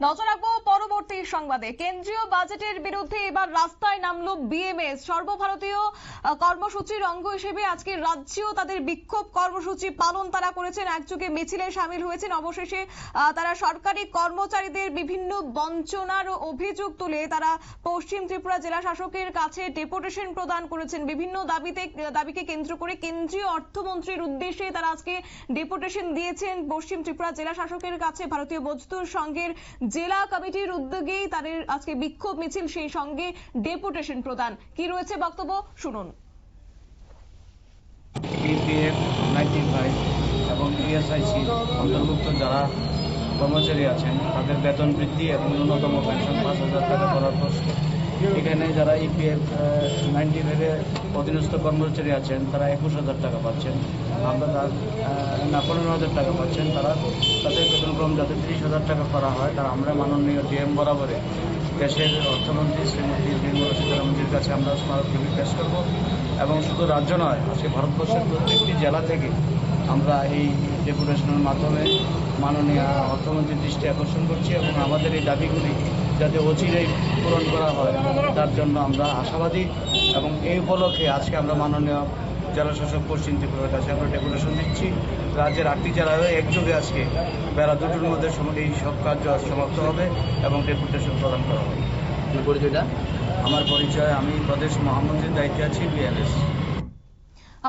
নজর রাখবো পরবর্তী সংবাদে। কেন্দ্রীয় বাজেটের বিরুদ্ধে এবার রাস্তায় নামলো বিএমএস। সর্বভারতীয় কর্মসূচির অঙ্গ হিসেবে আজকে রাজ্যেও তাদের বিক্ষোভ কর্মসূচি পালন তারা করেছেন, একযোগে মিছিলে সামিল হয়েছেন। অবশেষে তারা সরকারি কর্মচারীদের বিভিন্ন বঞ্চনার অভিযোগ তুলে তারা পশ্চিম ত্রিপুরা জেলা শাসকের কাছে ডেপুটেশন প্রদান করেছেন। বিভিন্ন দাবিকে কেন্দ্র করে কেন্দ্রীয় অর্থমন্ত্রীর উদ্দেশ্যে তারা আজকে ডেপুটেশন দিয়েছেন পশ্চিম ত্রিপুরা জেলা শাসকের কাছে। ভারতীয় মজদুর সংঘের জেলা কমিটির উদ্যোগেই তাদের আজকে বিক্ষোভ মিছিল, সেই সঙ্গে ডেপুটেশন প্রদান। কি রয়েছে বক্তব্য শুনুন। ইপিএফ 95 এবং ইএসআইসি অন্তর্ভুক্ত যারা কর্মচারী আছেন তাদের বেতন বৃদ্ধি এবং ন্যূনতম পেনশন 5,000 টাকা করার প্রশ্ন। এখানে যারা ইপিএফ 95 অধীনস্থ কর্মচারী আছেন তারা 21,000 টাকা পাচ্ছেন, আমরা 15,000 টাকা পাচ্ছেন। তাদের বেতনক্রম যাতে 30,000 টাকা করা হয়, তারা আমরা মাননীয় ডিএম বরাবরে দেশের অর্থমন্ত্রী শ্রীমতী নির্মলা সীতারামনের কাছে আমরা স্মারকলিপি পেশ করব। এবং শুধু রাজ্য নয়, আজকে ভারতবর্ষের প্রত্যেকটি জেলা থেকে আমরা এই ডেপুটেশনের মাধ্যমে মাননীয় অর্থমন্ত্রীর দৃষ্টি আকর্ষণ করছি এবং আমাদের এই দাবিগুলি যাতে অচিরেই পূরণ করা হয় তার জন্য আমরা আশাবাদী। এবং এই উপলক্ষে আজকে আমরা মাননীয় জেলা শাসক পশ্চিম ত্রিপুরার কাছে আমরা ডেপুটেশন দিচ্ছি। রাজ্যের 8টি জেলায় একযোগে আজকে বেলা 2টোর মধ্যে এই সব কাজ সমাপ্ত হবে এবং ডেপুটেশন প্রদান করা হবে। পরিচয়টা আমার পরিচয়, আমি প্রদেশ মহামন্ত্রীর দায়িত্বে আছি বিএমএস।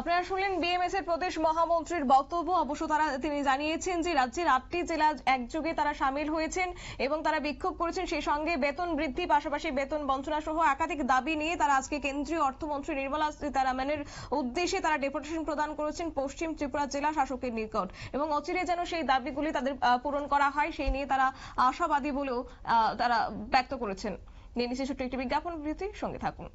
আপনারা শুনলেন বিএমএস এর প্রদেশ মহামন্ত্রীর বক্তব্য। অবশ্য তিনি জানিয়েছেন যে রাজ্যের 8টি জেলা একযোগে তারা সামিল হয়েছেন এবং তারা বিক্ষোভ করেছেন, সেই সঙ্গে বেতন বৃদ্ধি, পাশাপাশি বেতন বঞ্চনা সহ একাধিক দাবি নিয়ে তারা আজকে কেন্দ্রীয় অর্থমন্ত্রী নির্মলা সীতারামনের উদ্দেশ্যে তারা ডেপুটেশন প্রদান করেছেন পশ্চিম ত্রিপুরা জেলা শাসকের নিকট। এবং অচিরে যেন সেই দাবিগুলি তাদের পূরণ করা হয় সেই নিয়ে তারা আশাবাদী বলেও তারা ব্যক্ত করেছেন। নিয়ে নিচ্ছে ছোট্ট একটি বিজ্ঞাপন বিরতির সঙ্গে থাকুন।